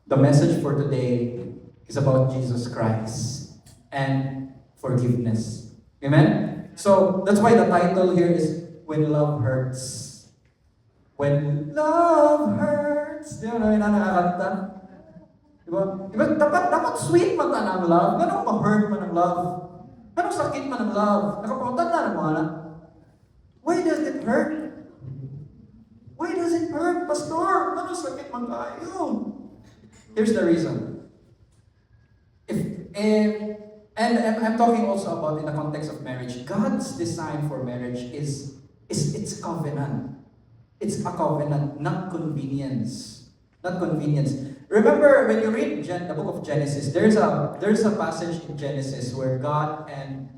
The message for today is about Jesus Christ and forgiveness. Amen? So, that's why the title here is When Love Hurts. When Love Hurts. Di ba namin na nakakanta? Diba? Diba? Dapat sweet man ta ng love. Ganun ma-hurt man ng love. Ganun sakit man ng love. Nakapuntan na ng mga anak. Why does it hurt? Why does it hurt, Pastor? Ganun sakit man tayo. Here's the reason. And I'm talking also about in the context of marriage. God's design for marriage is it's covenant. It's a covenant, not convenience. Not convenience. Remember when you read the book of Genesis, there's a passage in Genesis where God and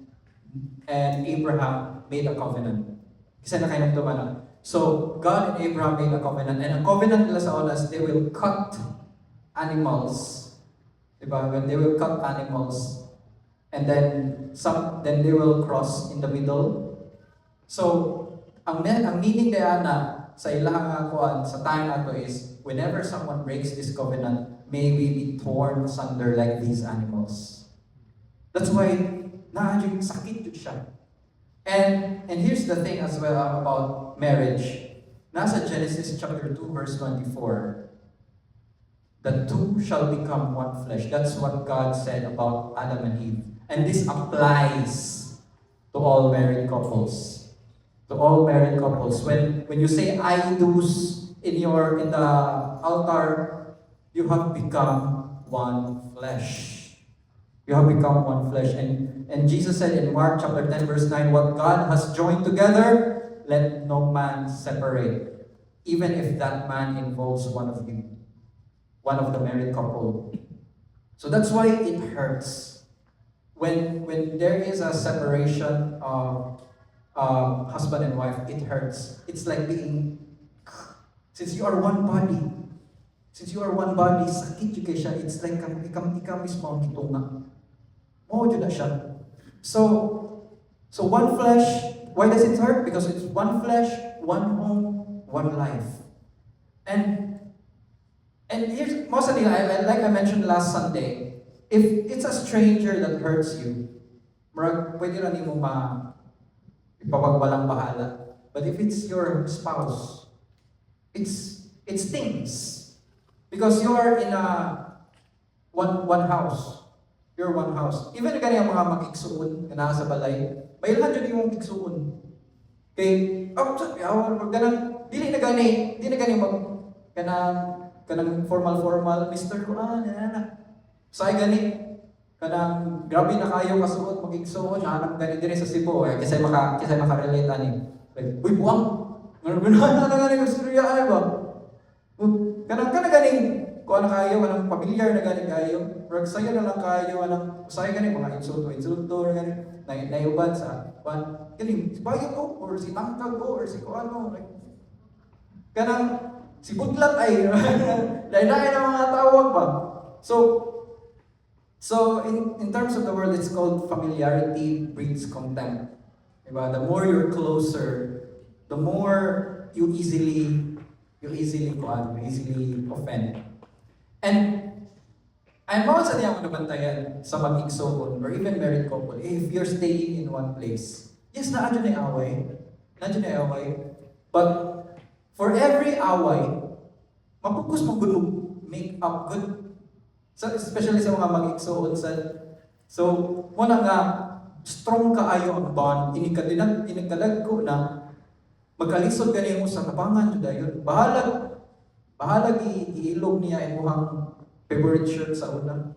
Abraham made a covenant. Kasi nakainomduman na. So God and Abraham made a covenant, and a covenant nila sa oras, they will cut animals. Diba? When they will cut animals, and then they will cross in the middle. So ang meaning kaya na sa ilang kuan sa time na to is whenever someone breaks this covenant, may we be torn asunder like these animals. That's why naadyo sakit yun siya. And here's the thing as well about marriage. Nasa Genesis chapter 2 verse 24. The two shall become one flesh. That's what God said about Adam and Eve. And this applies to all married couples. To all married couples. When you say I do's in the altar, you have become one flesh. You have become one flesh. And Jesus said in Mark chapter 10 verse 9, what God has joined together, let no man separate. Even if that man involves one of you. One of the married couple. So that's why it hurts. When there is a separation of husband and wife, it hurts. It's like since you are one body, sakit yung siya. It's like ikaw mismo ang gitunga. Oh, yun na siya. So one flesh, why does it hurt? Because it's one flesh, one home, one life. And here's, mostly, like I mentioned last Sunday, if it's a stranger that hurts you, pwede rin mo ipawagwalang bahala. But if it's your spouse, it stings. Because you are in one house. You're one house. Even yung ganyan mga mag-igsuon, na nasa balay, may ilhan dyan yung igsuon. Okay, dili na gani kanang formal, Mr. Quran, say gani, kanang grabe na kayo kasuot, mag-igsuon, hanap gani din sa Cebu, kasi maka-relate ani. Like, uy, buwang! Gano'n na gani, Surya, ay ba? Kanang ganing, kung ano kayo, kanang pamilyar na gani kayo, pero sa'yo na lang kayo, sa'yo gani, mga insulto, gani, naiubad sa, gani, si Bayo ko, or si Tangkag ko, or si Kuano, kanang, si Budlat ay, lain-lain ang mga tawag ba? So in terms of the world, it's called familiarity breeds contempt. Diba? The more you're closer, the more you easily offend. And I'm also niyang nabantayan sa mag-igsoon or even married couple, if you're staying in one place, yes, naadyo na away. But for every away, mapukus mo good make up good. So, especially sa mga mag-igsoon so muna nga strong kaayo ang bond, inikalag ko na magkalisod kaniya mo sa kapangan jud dayon. Bahalag iilog niya imuhang favorite shirt sa una.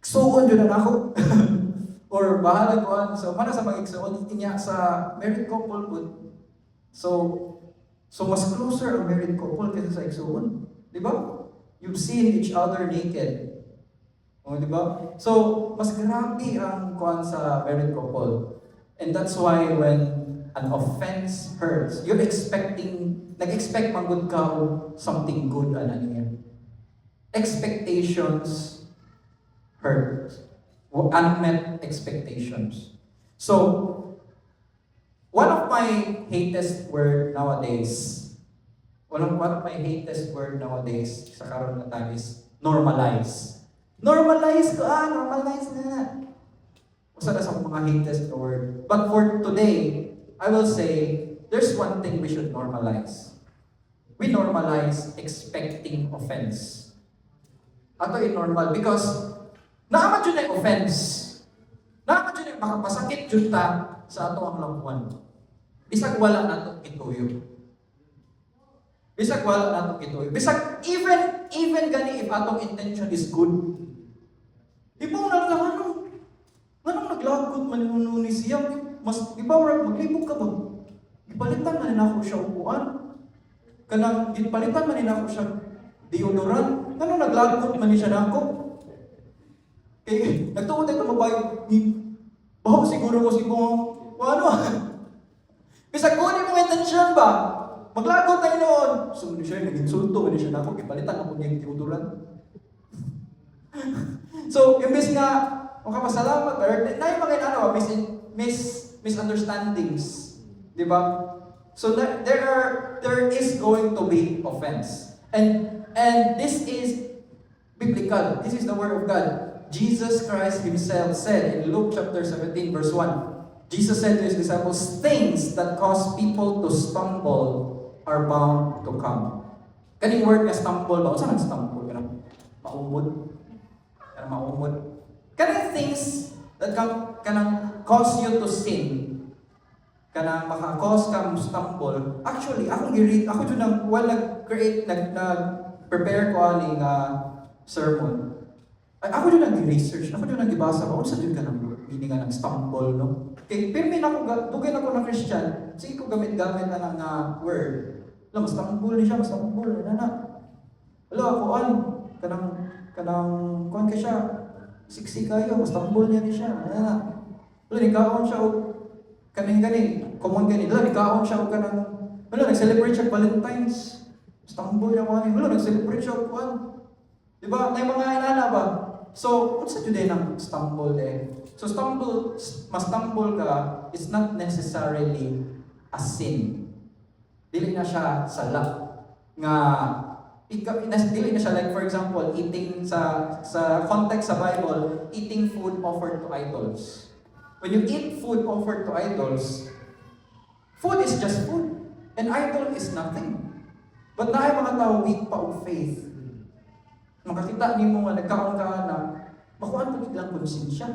Igsoon jud na ako. Or bahalag ko so mana sa mag-igsoon inya sa married couple good. So mas closer ang married couple kaysa sa igsoon. Di ba? You've seen each other naked. O, di ba? So, mas grabe ang kuan sa married couple. And that's why when an offense hurts, nag-expect manggod ka something good niya. Expectations hurt. Unmet expectations. So, one of my hatest word nowadays sa karon na time is Normalize. Normalize normalize na. Usa na sa mga hatest word. But for today, I will say, there's one thing we should normalize. We normalize expecting offense. Ato normal because naaman yun ay offense. Naaman yun ay makapasakit yun ta sa ato ang loved one. Bisag wala nato ituyo. Bisag wala nato ituyo. Bisag even gani if atong intention is good. Ibaw na lang Anong naglagot man yung ni siya? Mas ibaw maglibog ka ba? Gipalitan man nako siya upuan. Kanang gipalitan man nako siya deodorant. Anong naglagot man ni siya nako? Kay nagtuod ito mabayo ni baho siguro ko ano? Bisag kunin mo intention ba? Maglagot tayo noon. So siya nag-insulto man siya nako gipalitan ako niya deodorant. So imbes nga makapasalamat, pero na yung mga misunderstandings, di ba? So there is going to be offense, and this is biblical. This is the word of God. Jesus Christ Himself said in Luke chapter 17, verse 1. Jesus said to His disciples, "Things that cause people to stumble are bound to come." Kaning word nga stumble ba? Saan stumble? Maumod. Kanang things that can cause you to sin, kanang maka-cause kang stumble. Actually, ako dyan nag-prepare ko aning sermon. Ako dyan nag-research, ako dyan nag-ibasa ko, sa dyan ka ng meaning ng stumble, no? Okay, pero dugay na ko ng Christian, sige ko gamit-gamit na ng word. Alam, stumble niya siya, stumble, Wala, kanang kuhan ka siya, siksi kayo, stumble niya siya. Wala, nikaon siya o common gani. Wala, nikaon siya o nag-celebrate siya Valentine's. Stumble niya ko wala, nag-celebrate siya o diba? Na yung mga inana ba? So, what's the today ng stumble So, ma-stumble ka, it's not necessarily a sin. Dili na siya sala. Dili na siya like, for example, eating sa context sa Bible, eating food offered to idols. When you eat food offered to idols, food is just food. An idol is nothing. But na mga tao weak pa og faith. Makakita ni mo nga nagkaon ka na makuhaan ko ilang konsensya.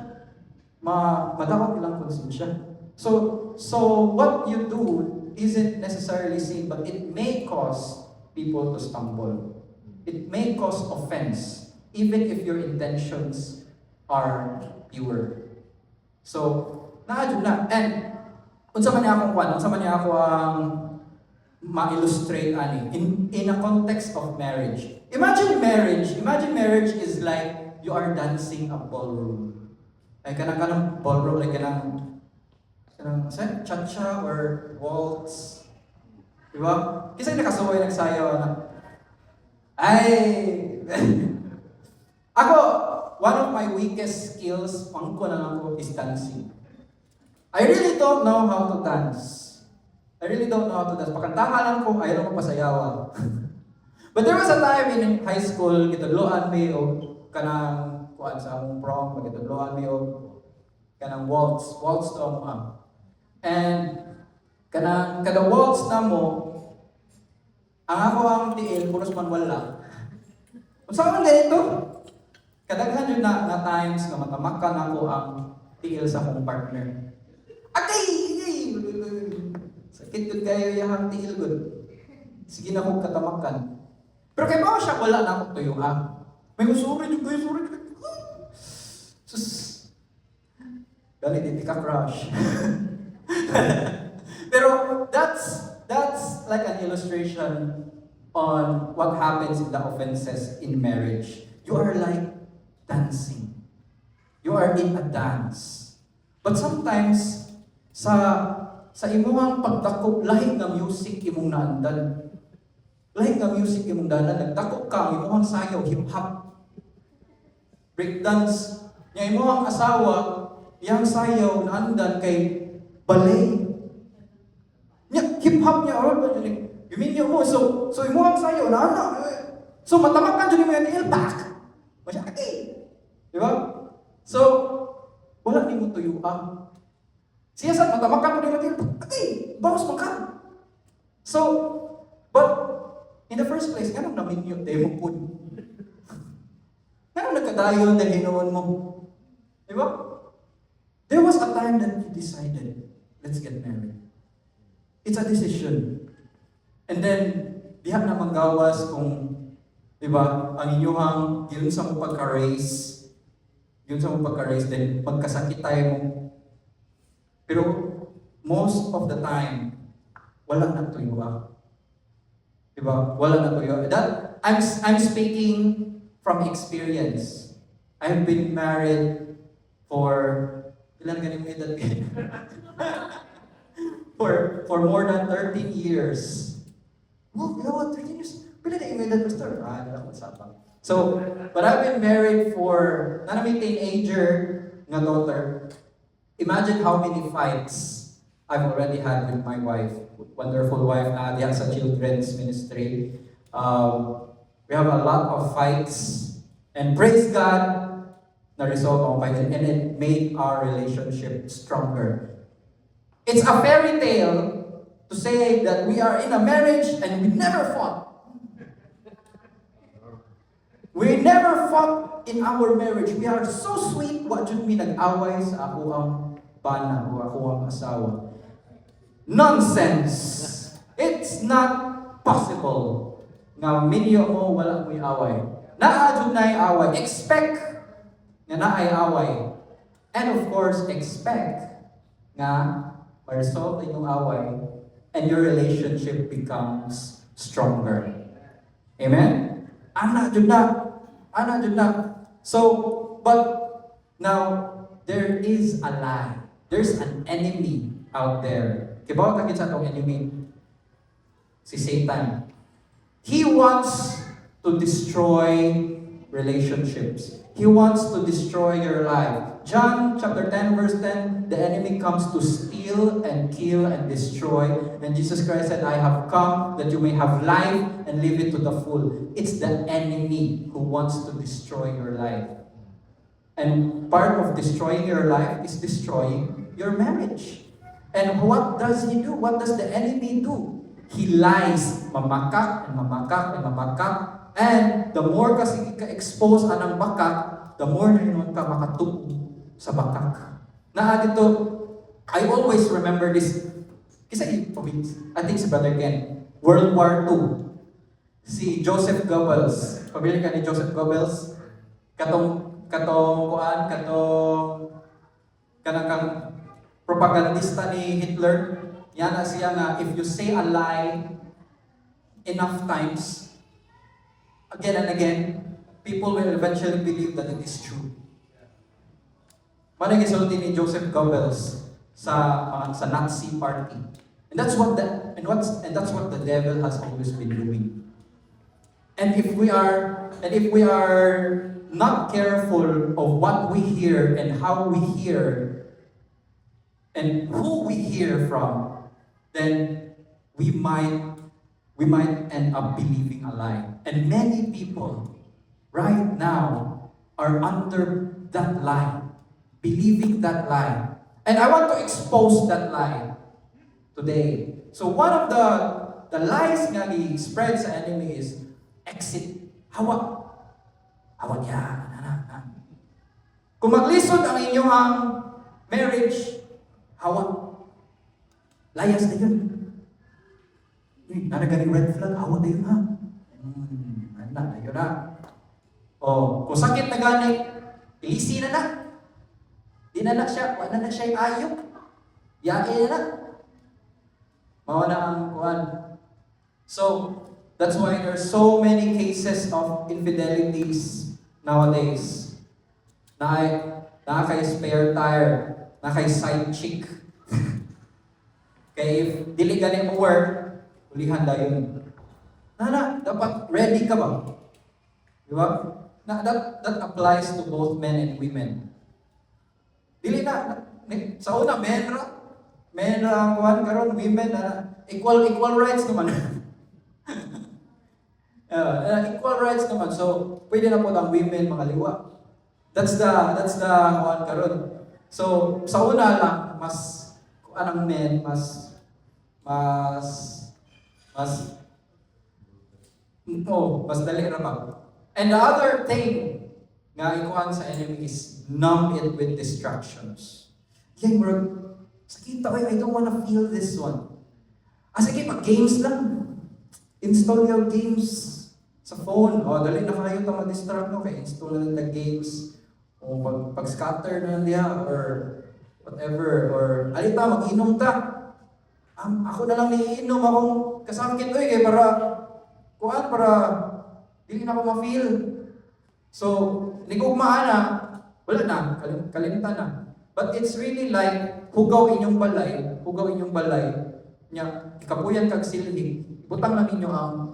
Madawat ilang konsensya. So what you do isn't necessarily sin, but it may cause people to stumble. It may cause offense, even if your intentions are pure. So, naadyo na. And, unsa man niya ako ang ma-illustrate ani in a context of marriage. Imagine marriage is like you are dancing a ballroom. Like kanang ballroom, like kanang cha-cha or waltz. Diba? Kasi nakasaway nagsayaw na. Ako, one of my weakest skills, pangko na ako, is dancing. I really don't know how to dance. Pakantahan lang ko, ayaw ko pasayawa. But there was a time in high school, kitudloan mi o kanang kuan sa among prom, kitudloan mi o kanang waltz to mo. And kada waltz na mo, ang ako ang tiil, puros man wala. Kung saan man ganito, kadaghan yun na times na matamakan ako ang tiil sa akong partner. Sakit yun kayo yung tiil good. Sige na akong katamakan. Pero kay bawa siya, wala na akong tuyo May sorry. Sus. Dali, di ka crush. Pero that's like an illustration on what happens in the offenses in marriage. You are like dancing. You are in a dance. But sometimes sa imong pagdakop, lahi nga music imong naandan. Nagdakop ka, imong sayaw, hip-hop, breakdance. Yang imong asawa, yang sayaw naandan kay ballet. Hip-hop niya, you mean mo, so imong sayaw, naana. So, matamakan dyan mo yung ilbak. Masyaki. Di ba? So, wala ni mo tuyuan. Siya sa matamakan mo din yung ilbak. Okay, bawas mo ka. So, but, in the first place, ganun namin yung demo po. Ganun nagkadayon na ginoon mo. Di ba? There was a time that you decided, let's get married. It's a decision. And then, diha na manggawas kung, di ba, ang inyong yun sa mo pagka-race, then magkasakit tayo mo. Pero, most of the time, wala na tuyuan. Di ba? Wala na tuyuan. That, I'm speaking from experience. I've been married for, ilan ganing edad for more than 13 years. Oh, you know what? 13 years? Pila na yung edad, Pastor? So, but I've been married for, na may teenager nga daughter. Imagine how many fights I've already had with my wife. Wonderful wife na diyan sa children's ministry. We have a lot of fights. And praise God, na-resolve ang fight. And it made our relationship stronger. It's a fairy tale to say that we are in a marriage and we never fought. We never fought in our marriage. We are so sweet. What should me nag-away sa ako ang bana o ako ang asawa? Nonsense! It's not possible. Nga minyo mo, wala mo'y away. Naadyo na'y away. Expect nga na'ay away. And of course, expect nga ma-resolve inyong away and your relationship becomes stronger. Amen? Ana jud na. So, but now there is a lie. There's an enemy out there. Kibaw ta sa tong enemy. Si Satan. He wants to destroy relationships. He wants to destroy your life. John chapter 10 verse 10, the enemy comes to steal and kill and destroy. And Jesus Christ said, I have come that you may have life and live it to the full. It's the enemy who wants to destroy your life. And part of destroying your life is destroying your marriage. And what does he do? What does the enemy do? He lies, mamakak and mamakak and mamakak. And the more kasi ka-expose anang bakak, the more na yun ka makatuko sa bakak. Dito, I always remember this. Kisa I think si Brother Ken, World War II. Si Joseph Goebbels. Pamilya ka ni Joseph Goebbels? Kanang propagandista ni Hitler. Yan na siya nga, if you say a lie enough times, again and again, people will eventually believe that it is true. Manang isulti ni Joseph Goebbels sa Nazi party. And that's what the devil has always been doing. And if we are not careful of what we hear and how we hear and who we hear from, then we might end up believing a lie. And many people right now are under that lie, believing that lie. And I want to expose that lie today. So one of the lies nga ni spread sa enemy is exit. Hawa niya. Kung maglisod ang inyong marriage, hawa. Layas na yun. Naragaling red flag, hawa na yun ha. Na yun na. O, kung sakit na gani, ilisi na na. Di na siya, wala na siya ayok. Yae na. Mawa na ang kuhan. So, that's why there's so many cases of infidelities nowadays. Na kay spare tire, na kay side chick. Kaya if dili gani mo work, ulihan da yun. Dapat ready ka ba? Di ba? That applies to both men and women. Dili sa una, men kuhan karon women na equal rights naman. Equal rights naman. So, pwede na po ang women, mga liwa. That's the kuan karon. So, sa una lang, mas anong men, mas, mas, mas dali ra ba. And the other thing nga ikuan sa enemy is numb it with distractions. Yan, bro, sakita ko, I don't wanna feel this one. Sige, pag-games lang. Install your games sa phone. Dali na kayo ito ma-distract mo. Kaya install na the games. O pag-scatter na niya or whatever. Or alita, mag-inom ta. Ako na lang niinom akong kasangkit. Kaya para hindi na ako ma-feel. So, nigugmaan na, wala na, kalimtan na. But it's really like, hugaw inyong balay, nya, ikapuyan kag silhi, butang lang ninyo ang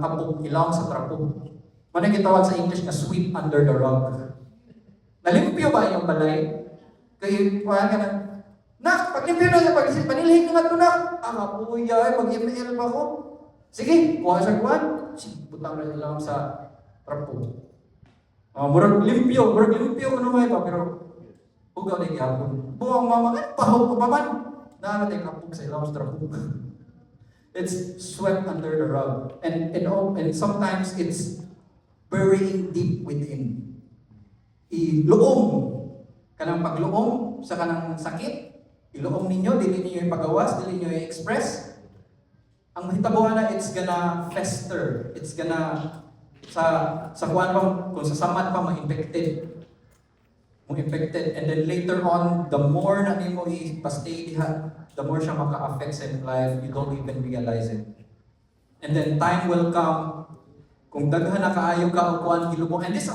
apog, ilawang sa trapo. Manang gitawag sa English na sweep under the rug. Nalimpyo ba inyong balay? Kaya, kuhaan ka na, paglimpyo na siya, panilhig na nga ito na, kapuya, mag-email pa ko. Sige, kuha siya kuhaan. Butang na ilawang sa trapo. Murag limpyo ano may pa, pero hugaw na gyapon. Buang mama, pahaw ko pa man. Naanatay kapog sa ilawang sa trapo. It's swept under the rug. And sometimes it's burying deep within. Iluom. Kanang pagluom sa kanang sakit, iluom ninyo, dili ninyo ipagawas, dili ninyo i-express. Ang mahitabuhan na, it's gonna fester. It's gonna, sa kuwan pa, kung sa samad pa, ma-infected. And then later on, the more na nimo i-pastay diha, the more siya maka-affect sa life, you don't even realize it. And then time will come, kung daghan na kaayo ka o kuan gilubong. And this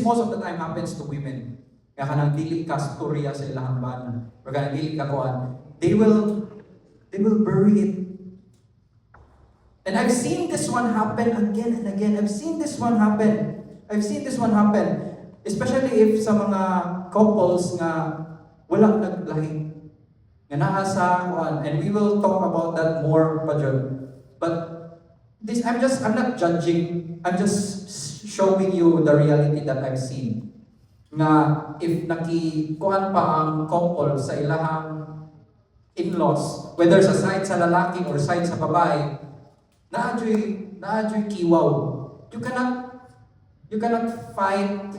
most of the time happens to women. Kaya kanang dili ka storya sa ilang bana. Or kanang dili ka kuan. They will bury it. And I've seen this one happen again and again. I've seen this one happen. Especially if sa mga couples nga walang naglahi. Nga naa sa kuan. And we will talk about that more pa dyan. But this, I'm not judging. I'm just showing you the reality that I've seen. Nga if nakikuan pa ang couple sa ilahang in-laws, whether sa side sa lalaki or side sa babae, naadyo'y kiwaw. You cannot fight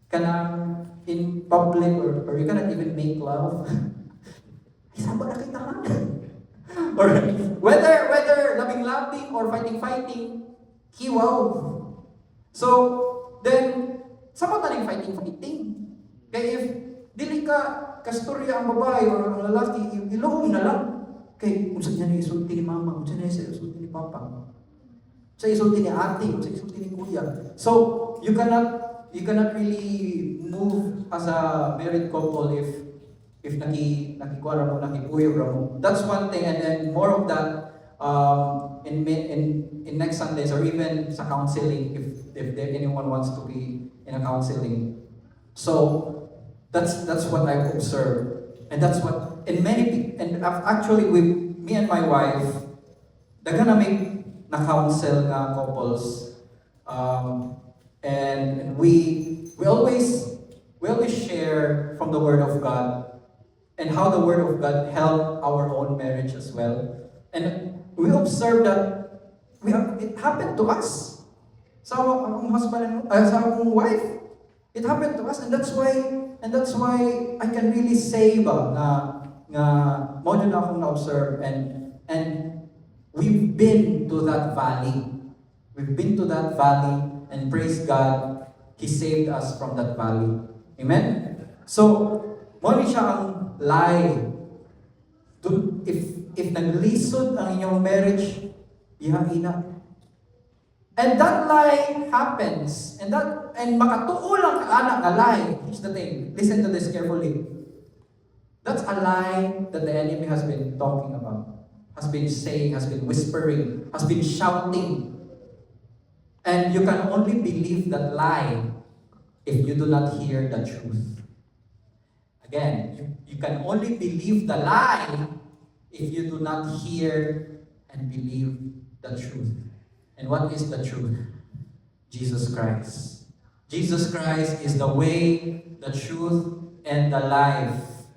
kanang in public or you cannot even make love. Ay, sabo na kita ka. Or whether loving or fighting, kiwaw. So, then, sabo taning fighting. Kaya if dili ka kastorya ang babae or ang lalaki, iluhom na lang. Kay, kung saan niya isulti ni mama, kung saan niya isulti ni papa, sa isulti ni ate, sa isulti ni kuya. So, you cannot really move as a married couple if nakikuha mo, nakipuyo mo. That's one thing, and then more of that in next Sundays or even sa counseling if anyone wants to be in a counseling. So, that's what I've observed. And that's what, actually with me and my wife, dagan na may na-counsel nga couples. And we always share from the Word of God and how the Word of God helped our own marriage as well. And we observe that it happened to us. Sa akong husband sa akong wife. It happened to us, and that's why I can really say nga mo na akong na-observe and we've been to that valley. And praise God, He saved us from that valley. Amen? So, mo ni siya ang lie. If naglisod ang inyong marriage, ina. And that lie happens. And makatuo lang ka anak nga lie. Here's the thing. Listen to this carefully. That's a lie that the enemy has been talking about. Has been saying, has been whispering, has been shouting. And you can only believe that lie if you do not hear the truth. Again, you can only believe the lie if you do not hear and believe the truth. And what is the truth? Jesus Christ. Jesus Christ is the way, the truth, and the life.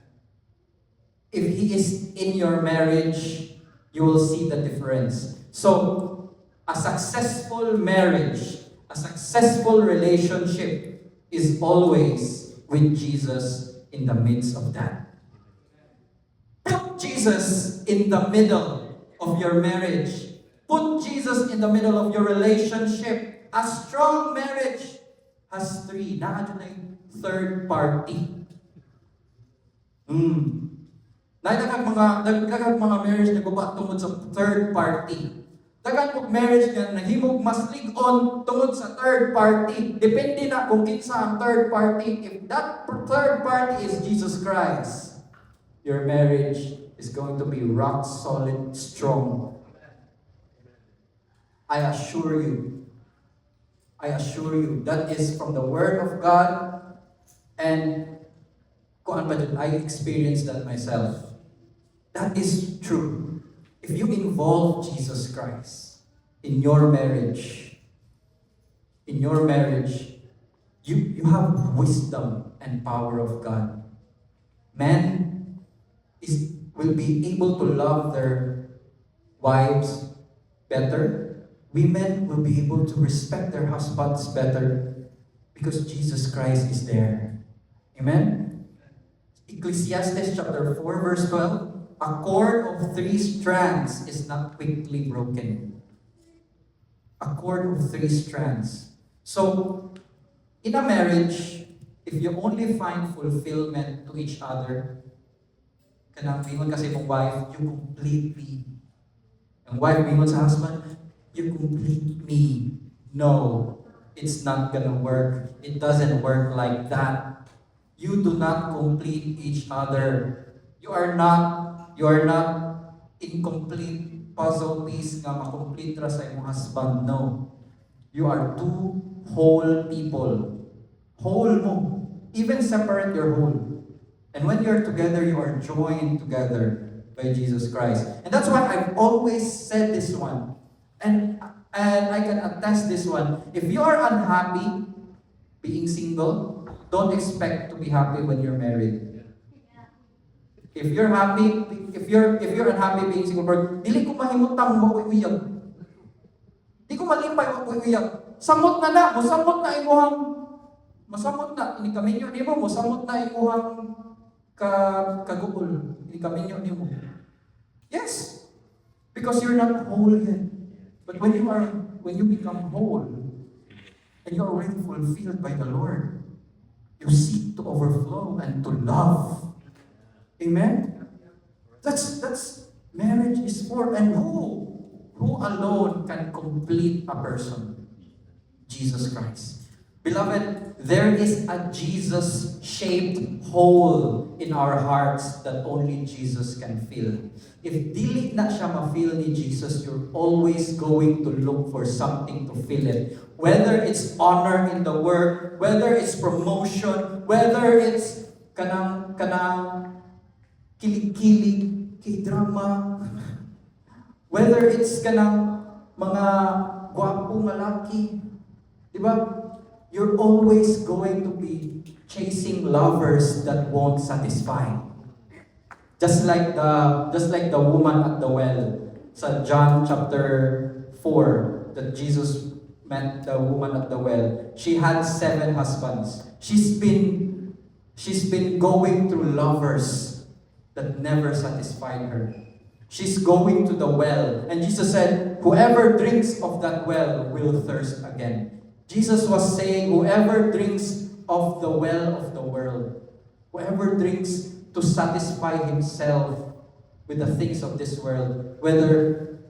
If He is in your marriage, you will see the difference. So, a successful marriage, a successful relationship is always with Jesus in the midst of that. Put Jesus in the middle of your marriage. Put Jesus in the middle of your relationship. A strong marriage has three. Third party. Daghang mga marriage na guba tungod sa third party. Daghang kong marriage nga nahimog mas lig-on tungod sa third party. Depende na kung kinsa ang third party. If that third party is Jesus Christ, your marriage is going to be rock solid, strong. I assure you, that is from the Word of God, and I experienced that myself. That is true. If you involve Jesus Christ in your marriage, you have wisdom and power of God. Men will be able to love their wives better. Women will be able to respect their husbands better because Jesus Christ is there. Amen? Ecclesiastes chapter 4 verse 12, a cord of 3 strands is not quickly broken. A cord of 3 strands. So, in a marriage, if you only find fulfillment to each other, kanang mingon kasi mong wife, you complete me. Ang wife mingon sa husband, you complete me. No, it's not gonna work. It doesn't work like that. You do not complete each other. You are not incomplete puzzle piece nga makomplete ra sa imong husband. No. You are two whole people. Whole mo. Even separate your whole. And when you're together, you are joined together by Jesus Christ. And that's why I've always said this one. And I can attest this one. If you are unhappy being single, don't expect to be happy when you're married. If you're unhappy being single, dili ko mahimutang mauyuyag. Di ko malipay mauyuyag. Samot na, musamot na imuhang masamot na ini kaminyo nimo, musamot na imuhang kagubol. Ini kaminyo nimo. Yes. Because you're not whole yet. But when you become whole and you are already fulfilled by the Lord, you seek to overflow and to love. Amen? That's marriage is for. And who alone can complete a person? Jesus Christ. Beloved, there is a Jesus-shaped hole in our hearts that only Jesus can fill. If dili na siya ma-fill ni Jesus, you're always going to look for something to fill it. Whether it's honor in the work, whether it's promotion, whether it's kanang kilig-kilig, k-drama, whether it's kanang mga gwapong lalaki, di ba? You're always going to be chasing lovers that won't satisfy. Just like the woman at the well. Sa John chapter 4, that Jesus met the woman at the well. She had 7 husbands. She's been going through lovers that never satisfied her. She's going to the well. And Jesus said, whoever drinks of that well will thirst again. Jesus was saying, whoever drinks of the well of the world, whoever drinks to satisfy himself with the things of this world, whether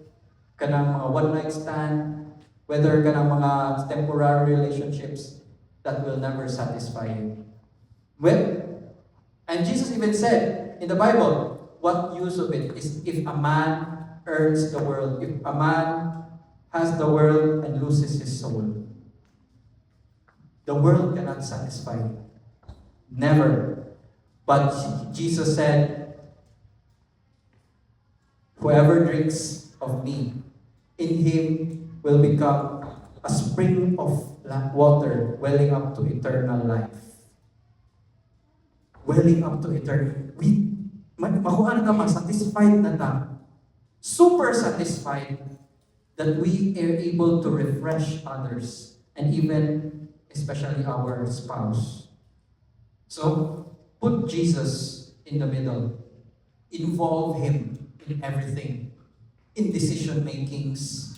kanang mga one-night stand, whether kanang mga temporary relationships, that will never satisfy you. And Jesus even said in the Bible, what use of it is if a man earns the world, if a man has the world and loses his soul. The world cannot satisfy you. Never. But Jesus said, whoever drinks of me in Him will become a spring of water welling up to eternal life. Welling up to eternal. Makuha na ta, satisfied na ta. Super satisfied that we are able to refresh others and even, especially our spouse. So, put Jesus in the middle. Involve Him in everything. In decision makings.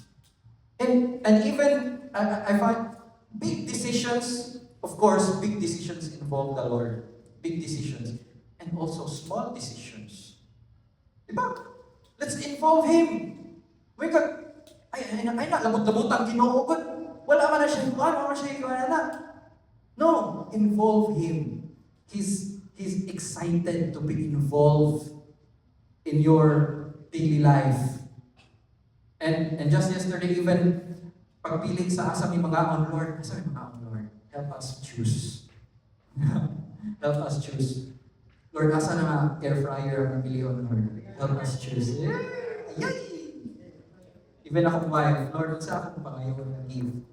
And even, I find, big decisions, of course, big decisions involve the Lord. Big decisions. And also small decisions. Diba? Let's involve Him. Ay, labot-labot ang Ginoo. Wala man na siya, No, involve Him. He's excited to be involved in your daily life. And just yesterday, even pagpili sa asa may mga on Lord, help us choose. Help us choose. Lord, asa na nga air fryer ang bilion, Lord. Help us choose. Yay! Even ako wife, Lord, sa akin pa ngayon give.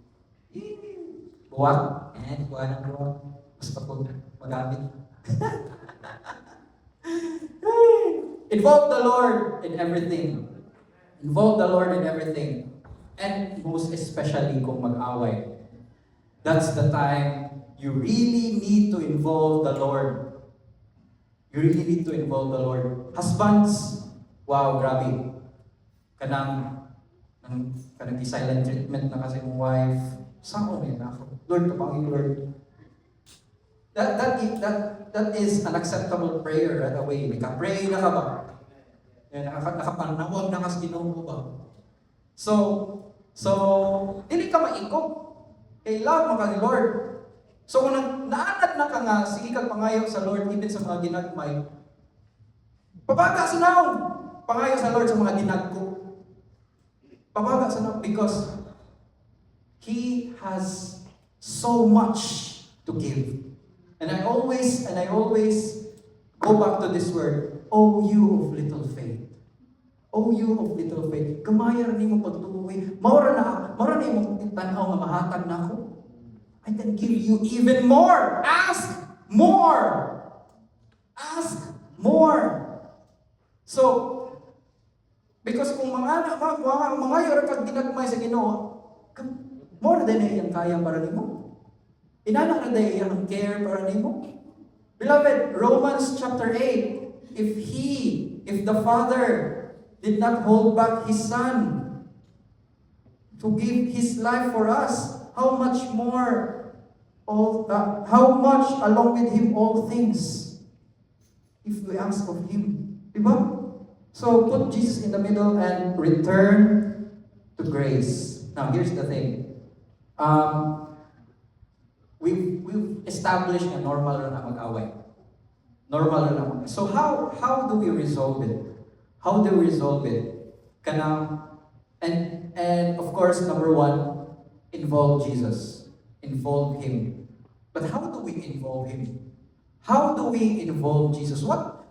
Buwak. Buwan ng buwak. Basta po magamit. Involve the Lord in everything. Involve the Lord in everything. And most especially kung mag-away. That's the time you really need to involve the Lord. You really need to involve the Lord. Husbands, wow, grabe. Kanang silent treatment na kasi mong wife. Saan ko rin ako? Lord, kapangin Lord. That is an acceptable prayer right away. Pray na ka ba? Nakapanawag na kasi Ginoo ba? So, dili ka maikot. Love mo ka ni Lord. So, kung naanad na ka nga, sige kang pangayo sa Lord, even sa mga ginagmay, pabaga sa naong pangayo sa Lord sa mga ginagko. Pabaga sa naong because He has so much to give. And I always go back to this word, "O you of little faith." O you of little faith. Kamaya rin mo pagtuloy. Maura na yung tanaw nga mahatag na ako. I can give you even more. Ask more. Ask more. So, because kung mga yun kag ginagmay sa Ginoo, more than na iyang kaya para nimo. Inanak na dahil iyang care para nimo. Beloved, Romans chapter 8, if the Father did not hold back His Son to give His life for us, how much along with Him all things, if we ask of Him. Diba? So put Jesus in the middle and return to grace. Now here's the thing. We've established a normal na mag-away. Normal na mag-away. So how do we resolve it? How do we resolve it? And of course, number one, involve Jesus. Involve Him. But how do we involve Him? How do we involve Jesus? What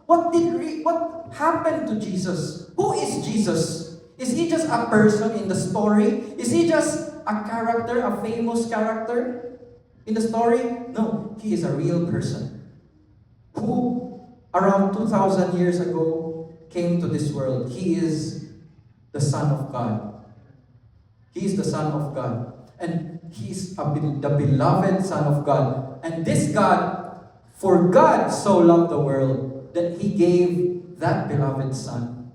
happened to Jesus? Who is Jesus? Is He just a person in the story? Is He just a character, a famous character in the story? No, He is a real person who around 2,000 years ago came to this world. He is the Son of God. He is the Son of God. And He's the beloved Son of God. And this God, for God so loved the world that He gave that beloved Son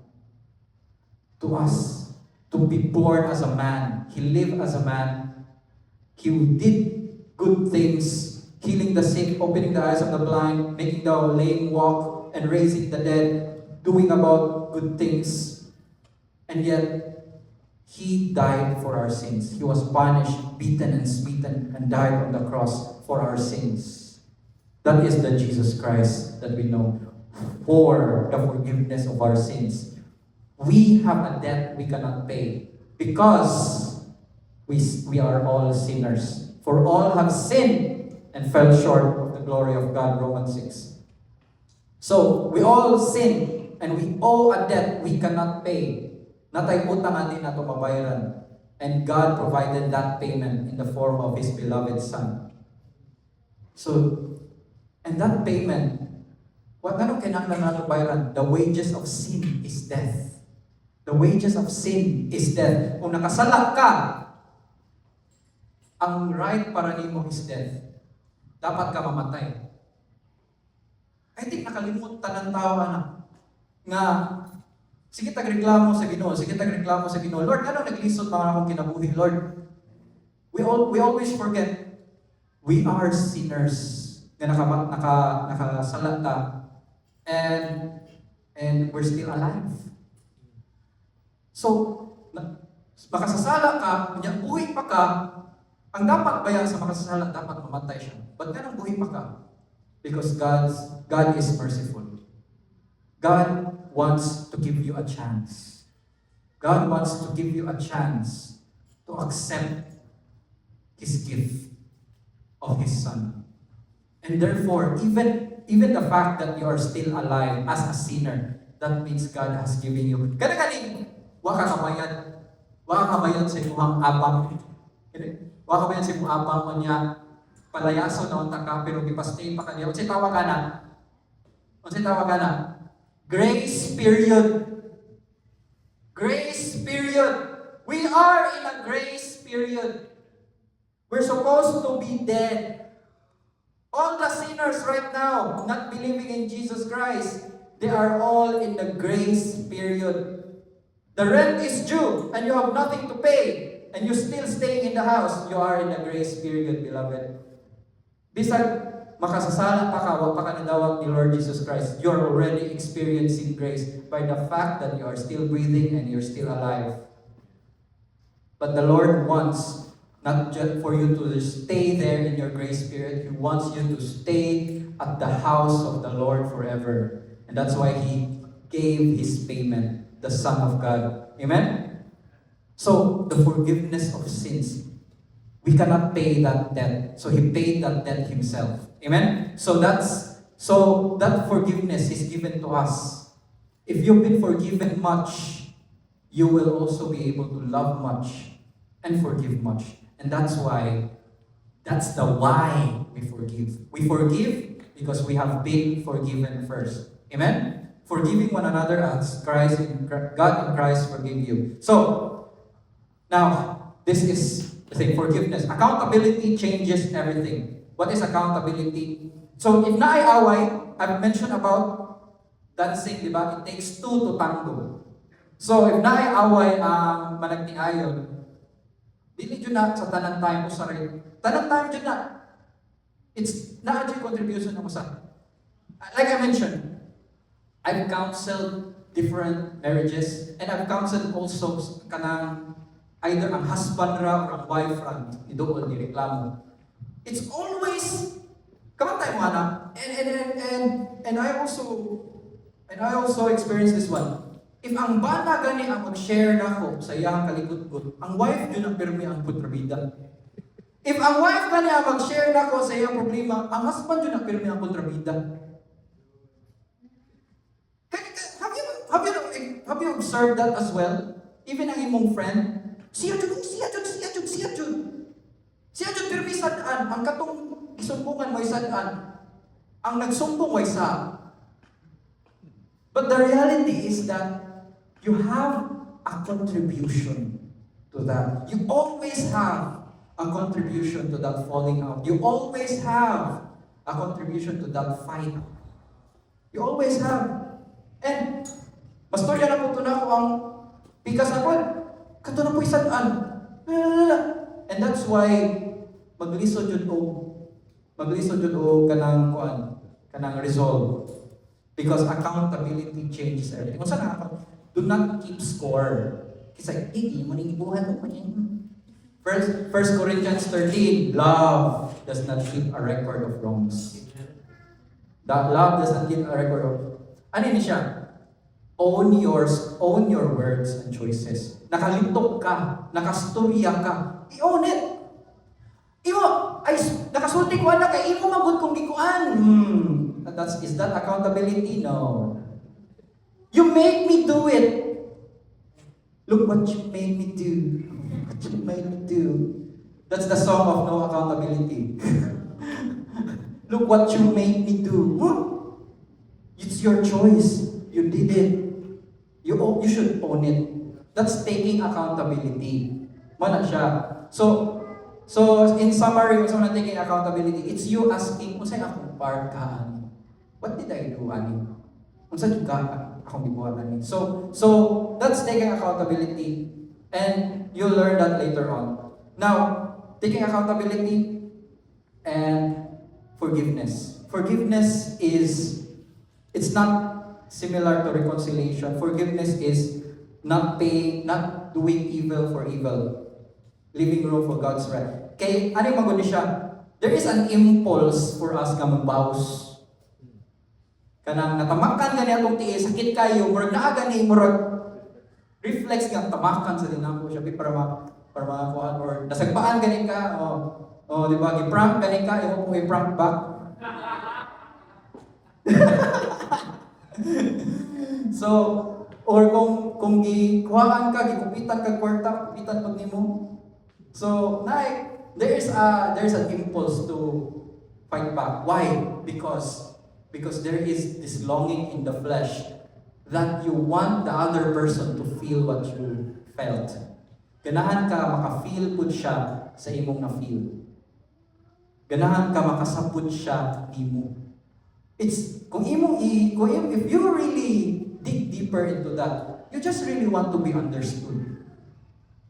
to us, to be born as a man. He lived as a man. He did good things, healing the sick, opening the eyes of the blind, making the lame walk, and raising the dead, doing about good things. And yet, He died for our sins. He was punished, beaten, and smitten, and died on the cross for our sins. That is the Jesus Christ that we know, for the forgiveness of our sins. We have a debt we cannot pay because we are all sinners. For all have sinned and fell short of the glory of God, Romans 6. So, we all sin and we owe a debt we cannot pay. Natay utang ani nato mabayaran. And God provided that payment in the form of His beloved Son. So, and that payment, what anong kinahanglan nato bayaran? The wages of sin is death. The wages of sin is death. Kung nakasala ka, ang right para nimo is death. Dapat ka mamatay. I think nakalimutan ng tao nga sige tagreklamo sa Ginoo, sige tagreklamo sa Ginoo. Lord, ano naglisod mga akong kinabuhi, Lord? We always forget we are sinners nga nakasala ta and we're still alive. So, makasasala ka, kanya buhay pa ka, ang dapat baya sa makasasala, dapat mamatay siya. Ba't ganang buhay pa ka? Because God is merciful. God wants to give you a chance. God wants to give you a chance to accept His gift of His Son. And therefore, even the fact that you are still alive as a sinner, that means God has given you. Kanagaling, waka kamayan sa imuhang abang. Waka kamayan sa imuhang abang mo niya, palayaso na unta ka, pero gipastay pa kaniya. Unsay tawag ka na? Unsay tawag ka na? Grace period. Grace period. We are in a grace period. We're supposed to be dead. All the sinners right now, not believing in Jesus Christ, they are all in the grace period. The rent is due, and you have nothing to pay, and you're still staying in the house. You are in the grace period, beloved. Bisag makasasala pa ka, wag pa ka nadawat ni Lord Jesus Christ, you're already experiencing grace by the fact that you are still breathing and you're still alive. But the Lord wants not just for you to stay there in your grace period. He wants you to stay at the house of the Lord forever. And that's why He gave His payment, the Son of God. Amen? So, the forgiveness of sins, we cannot pay that debt. So He paid that debt Himself. Amen? So that forgiveness is given to us. If you've been forgiven much, you will also be able to love much and forgive much. And that's the why we forgive. We forgive because we have been forgiven first. Amen? Forgiving one another as God in Christ forgive you. So, now, this is the thing, forgiveness. Accountability changes everything. What is accountability? So, if naay-away, I've mentioned about dancing, di ba? It takes two to tango. So, if naay-away ang managniayon, dili dyan na sa tanan tayo mo sa rin. Tanan tayo dyan na. It's not a contribution ng usa. Like I mentioned, I've counseled different marriages, and I've counseled also kanang either ang husband ra or ang wife ra, idool ni reklamo. It's always kamantay mo ana. And I also experienced this one. If ang bana gani ang mag-share nako sa iyang kalikot-kot, ang wife yun ang pirmi ang kontrabida. If ang wife gani ang mag-share nako sa iyang problema, ang husband yun ang pirmi ang kontrabida. Have you observed that as well? Even ang imong friend, siya jud, pirmi sad-an, ang katong isumbungan mo sad-an, ang nagsumbong way sa. But the reality is that you have a contribution to that. You always have a contribution to that falling out. You always have a contribution to that fight. You always have. And pastorya na po ito na ako ang pikas ako. Kato na po isang-an. And that's why maglisod yun o kanang resolve. Because accountability changes everything. Kung saan do not keep score. Kasi hindi mo nang ibuhat mo yan. 1 Corinthians 13, love does not keep a record of wrongs. That love does not keep a record of... Ano yun siya? Own your words and choices. Nakalitok ka, nakastorya ka, i-own it. Nakasulti ko na kay imo magud kung gikuan. Is that accountability? No. You make me do it. Look what you made me do. What you made me do. That's the song of no accountability. Look what you made me do. It's your choice. You did it. You should own it. That's taking accountability. Mana siya. So in summary, so na taking accountability, it's you asking, unsay akong part ka ani? What did I do ani? Unsa jud ka akong gibuhat ani? So that's taking accountability, and you'll learn that later on. Now, taking accountability and forgiveness. Forgiveness is, it's not similar to reconciliation. Forgiveness is not doing evil for evil. Leaving room for God's right. Kay, ano yung maguni siya? There is an impulse for us nga magbawas. Kanang natamakan gani atong tiis, sakit kayo, murag naa gani, murag reflex nga tamakan sa dinako siya para makakuha, or nasagpaan gani ka, di ba, gi-prank gani ka, imo kung i-prank back. So, or kung gikuhaan ka, gikupitan ka kwarta, kupitan pag nimo. So, there's an impulse to fight back. Why? Because there is this longing in the flesh that you want the other person to feel what you felt. Ganahan ka maka-feel pud siya sa imong na-feel. Ganahan ka makasabot siya nimo. It's if you really dig deeper into that, you just really want to be understood.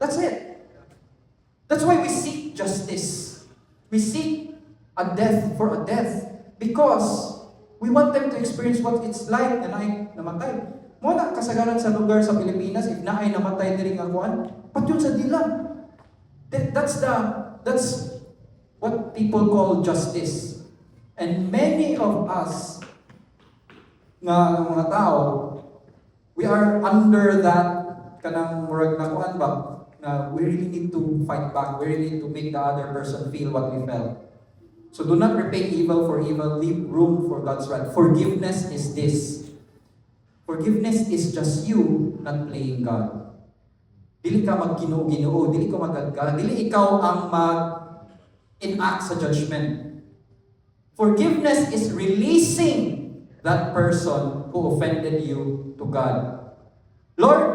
That's it. That's why we seek justice. We seek a death for a death because we want them to experience what it's like na namatay. Mo na kasagaran sa lugar sa Pilipinas, if naay namatay diri nga kuan, patyon sa dila. That's what people call justice. And many of us nga mga tao, we are under that kanang murag na kuan ba, na we really need to fight back. We really need to make the other person feel what we felt. So do not repay evil for evil. Leave room for God's right. Forgiveness is this. Forgiveness is just you not playing God. Dili ka magginoo-ginoo, dili ka magagka, dili ikaw ang mag-enact sa judgment. Forgiveness is releasing that person who offended you to God. Lord,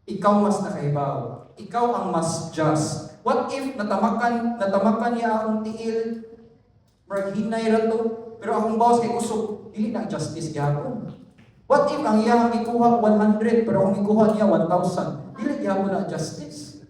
ikaw mas nakaibaw. Ikaw ang mas just. What if natamakan niya akong tiil, maraghinay rato, pero akong boss kay kusog, dili na justice gyapon. What if ang iyang ikuha 100, pero akong ikuha niya 1,000, dili gyapon na justice.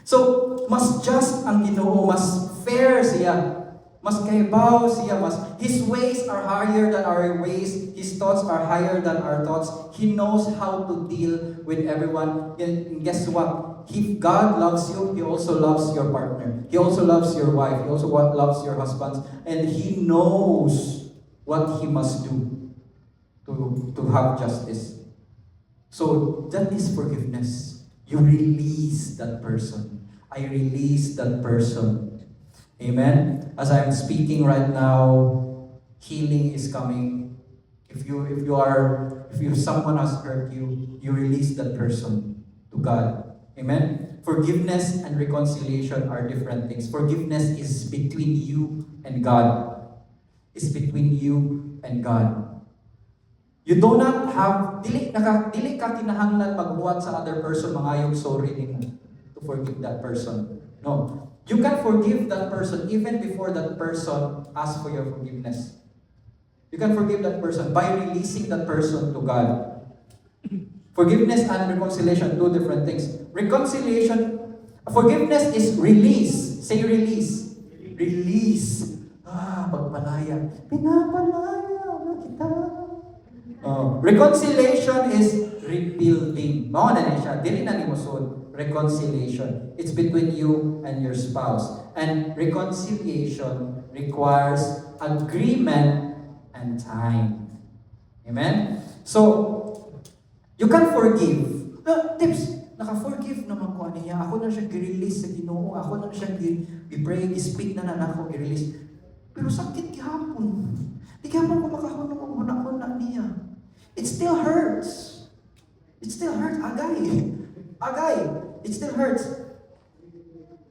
So, mas just ang Ginoo, mas fair siya. Mas kaibaw siya, His ways are higher than our ways. His thoughts are higher than our thoughts. He knows how to deal with everyone. And guess what? If God loves you, He also loves your partner. He also loves your wife. He also loves your husband. And He knows what He must do to have justice. So, that is forgiveness. You release that person. I release that person. Amen. As I'm speaking right now, healing is coming. If someone has hurt you, you release that person to God. Amen. Forgiveness and reconciliation are different things. Forgiveness is between you and God. It's between you and God. You do not have dili ka kinahanglan magbuhat sa other person mangayong sorry nimo to forgive that person. No. You can forgive that person even before that person asks for your forgiveness. You can forgive that person by releasing that person to God. Forgiveness and reconciliation, two different things. Forgiveness is release. Say release. Release. Pagpalaya. Pinapalaya kita. Reconciliation is rebuilding. Mao na siya. Dili na ni mosud. Reconciliation. It's between you and your spouse. And reconciliation requires agreement and time. Amen? So, you can forgive. Tips, naka-forgive naman ko niya. Ako na siya gi-release sa Ginoo. Ako na siya gi-pray, gi-speak na ako, gi-release. Pero sakit gihapon. Di gihapon ko makahunong-hunong niya. It still hurts. It still hurts, agay. Agay, it still hurts.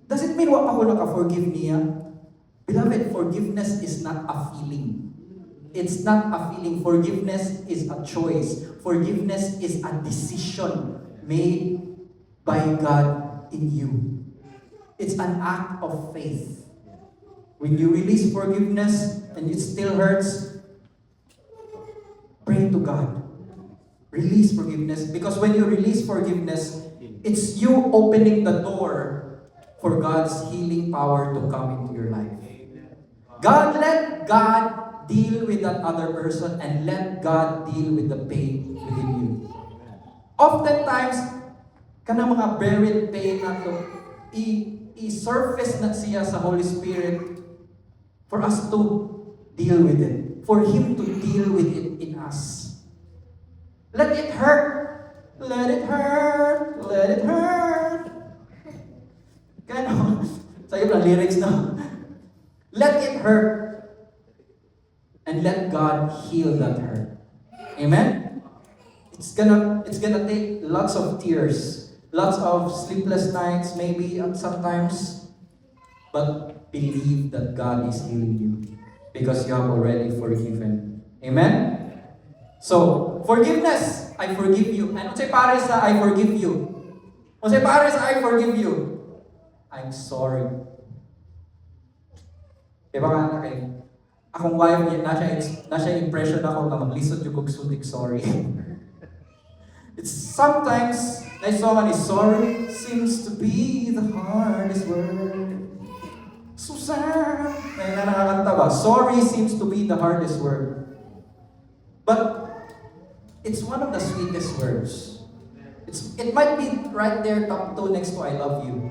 Does it mean wala ako naka-forgive niya? Beloved, forgiveness is not a feeling. It's not a feeling. Forgiveness is a choice. Forgiveness is a decision made by God in you. It's an act of faith. When you release forgiveness and it still hurts, pray to God. Release forgiveness. Because when you release forgiveness, it's you opening the door for God's healing power to come into your life. Let God deal with that other person and let God deal with the pain within you. Oftentimes, kanang mga buried pain na to, i-surface na siya sa Holy Spirit for us to deal with it. For Him to deal with it in us. Let it hurt. Let it hurt. Let it hurt. Kaya no, sa'yo lang lyrics no. Let it hurt. And let God heal that hurt. Amen? It's gonna take lots of tears. Lots of sleepless nights maybe at sometimes. But believe that God is healing you. Because you have already forgiven. Amen? So, forgiveness. I forgive you. And say pares na I forgive you. O say pares na I forgive you. I'm sorry. Diba nga na kayo? Akong wife niya, nasa impression ako na maglisod yung kugsutik sorry. It's sometimes, na someone is sorry seems to be the hardest word. Susan! May nakakanta ba? Sorry seems to be the hardest word. But, it's one of the sweetest words. It might be right there, top 2 next to I love you.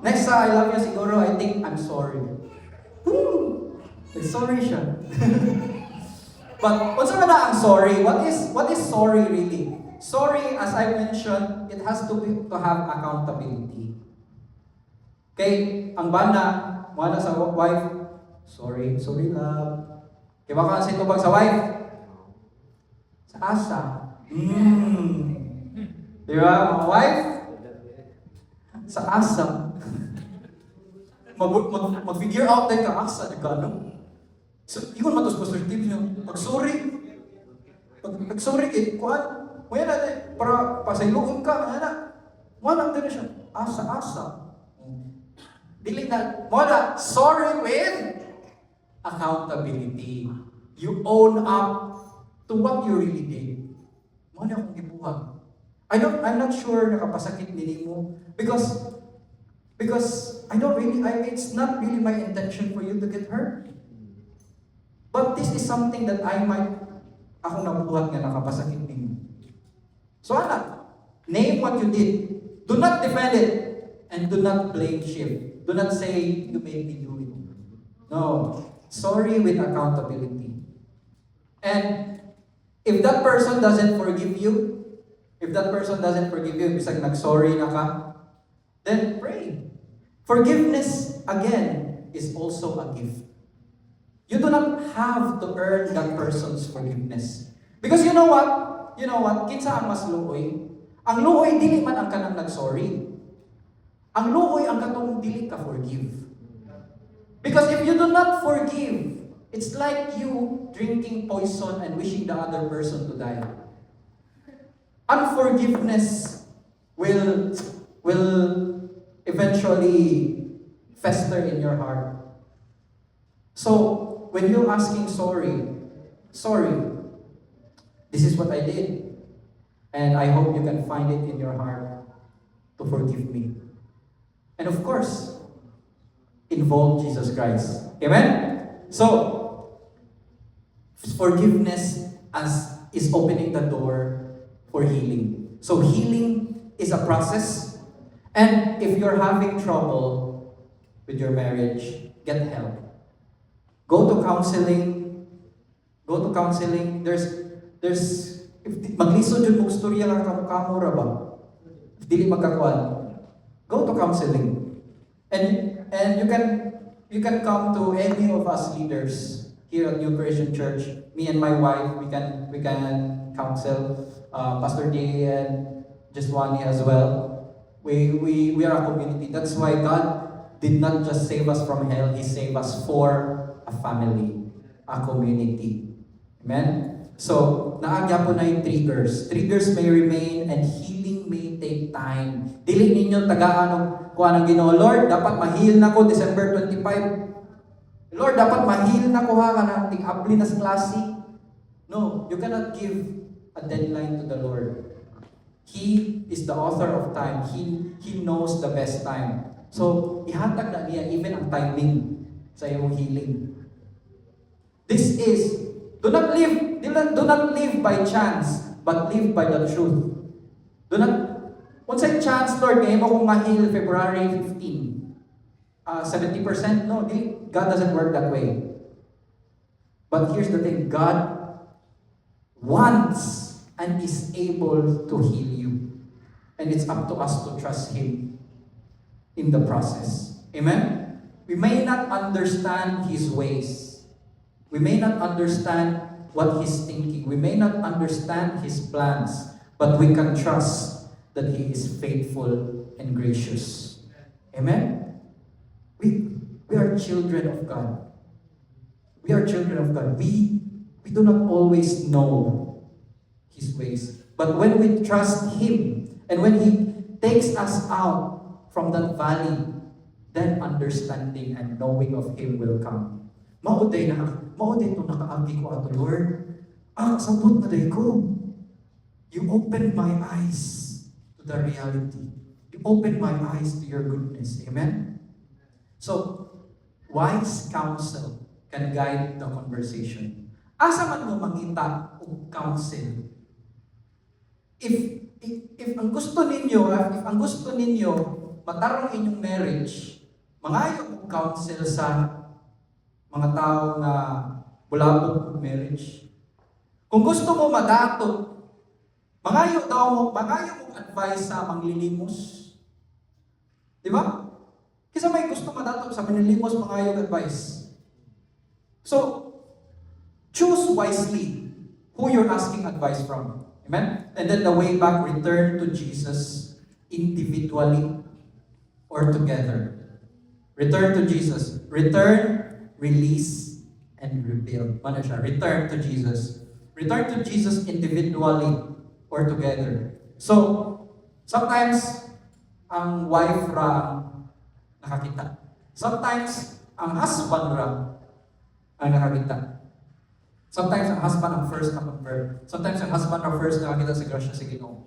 Next to I love you siguro, I think I'm sorry. Woo! Sorry siya. But, what's na ang sorry? What is sorry really? Sorry, as I mentioned, it has to have accountability. Okay, ang bana, wala sa wife, sorry love. Kaya baka kasi tubag sa wife, sa asa. Di ba, mga wife? Sa asa. Mag-figure out din ka asa, di ka ano? So, yun matos positive niyo. Pag-sorry eh, kuhan, kuya natin, para pasayloon ka, ano, wala din siya, asa. Dili na, wala, sorry with accountability. You own up to what you really did. Wala akong gibuhat. I'm not sure nakapasakit nini mo because it's not really my intention for you to get hurt. But this is something that ako nabuhat nga nakapasakit ninyo. So name what you did. Do not defend it. And do not blame shift. Do not say, you made me do it. No. Sorry with accountability. And if that person doesn't forgive you, bisag nag-sorry na ka, then pray. Forgiveness, again, is also a gift. You do not have to earn that person's forgiveness. Because you know what? Kinsa ang mas luoy? Ang luoy, dili man ang kanang nag-sorry. Ang luoy ang katong dili ka forgive. Because if you do not forgive, it's like you drinking poison and wishing the other person to die. Unforgiveness will eventually fester in your heart. So, when you're asking sorry, this is what I did. And I hope you can find it in your heart to forgive me. And of course, involve Jesus Christ. Amen? So, forgiveness is opening the door for healing. So healing is a process. And if you're having trouble with your marriage, get help. Go to counseling. There's if maglisod jud mong storya lang kamo ra ba? If dili magkakuan, go to counseling. And you can come to any of us leaders here at New Creation Church. Me and my wife, we can counsel Pastor D and Jeswani as well. We are a community. That's why God did not just save us from hell, He saved us for a family, a community. Amen? So, naagya po na yung triggers. Triggers may remain and healing may take time. Dili ninyo tagaan kung anong Ginoo. Lord, dapat ma-heal na ko December 25. Lord, dapat ma-heal na ko ha kanang ting-abli na sa klase. No, you cannot give a deadline to the Lord. He is the author of time. He knows the best time. So, ihatag na niya even ang timing sa iyong healing. This is, do not live by chance, but live by the truth. Do not, unsay chance, Lord, ngayon mo kong ma-heal February 15. 70%? No, God doesn't work that way. But here's the thing, God wants and is able to heal you. And it's up to us to trust Him in the process. Amen? We may not understand His ways. We may not understand what He's thinking. We may not understand His plans. But we can trust that He is faithful and gracious. Amen? We are children of God. We are children of God. We do not always know His ways. But when we trust Him, and when He takes us out from that valley, then understanding and knowing of Him will come. Mauday itong nakaagi ko ato, Lord. Sabot na day ko. You opened my eyes to the reality. You opened my eyes to your goodness. Amen? So, wise counsel can guide the conversation. Asa man mo mangita og counsel? If ang gusto ninyo matarong inyong marriage, mangayo og counsel sa mga tao nga bulabog marriage. Kung gusto mo madato, mangayo mo advice sa manglilimos. Di ba? Kisa may gusto madato sa manglilimos, mangayo advice. So, choose wisely who you're asking advice from. Amen? And then the way back, return to Jesus individually or together. Return to Jesus. Return, release, and rebuild. Ano siya? Return to Jesus. Return to Jesus individually or together. So, sometimes, ang wife ra nakakita. Sometimes, ang husband ra ang nakakita. Sometimes ang husband ang first na convert. Sometimes ang husband ang first na nakita sa grasya sa Ginoo.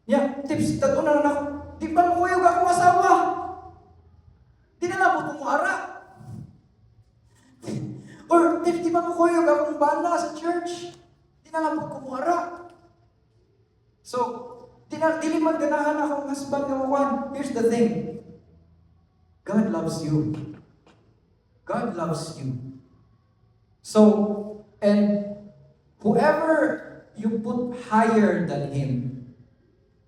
Yeah, tips, tato na ako. Di ba mo kuyog akong asawa? Di na labot kong ara. Or, tips, di ba mo kuyog akong bala sa church? Di na labot kong ara. So, dili man ganahan akong husband nga makuhan. Here's the thing. God loves you. God loves you. So, and whoever you put higher than Him,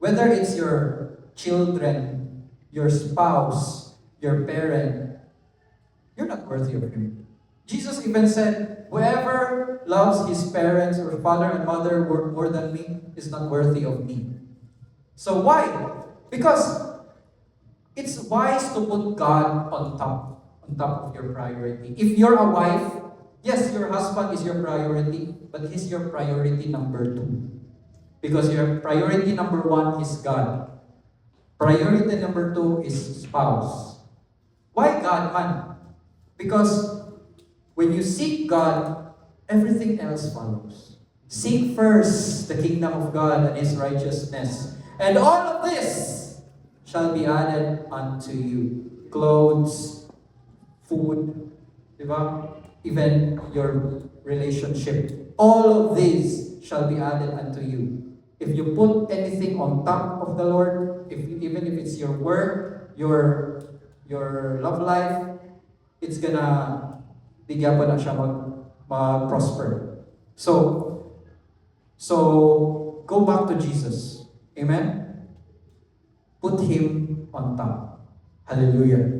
whether it's your children, your spouse, your parent, you're not worthy of Him. Jesus even said, whoever loves his parents or father and mother more than me is not worthy of me. So why? Because it's wise to put God on top of your priority. If you're a wife, yes, your husband is your priority, but he's your priority number 2. Because your priority number 1 is God. Priority number 2 is spouse. Why God, man? Because when you seek God, everything else follows. Seek first the kingdom of God and His righteousness, and all of this shall be added unto you. Clothes, food, diba? Even your relationship. All of these shall be added unto you. If you put anything on top of the Lord, even if it's your work, your love life, it's gonna bigyan pa na siya mag-prosper. So go back to Jesus. Amen? Put Him on top. Hallelujah.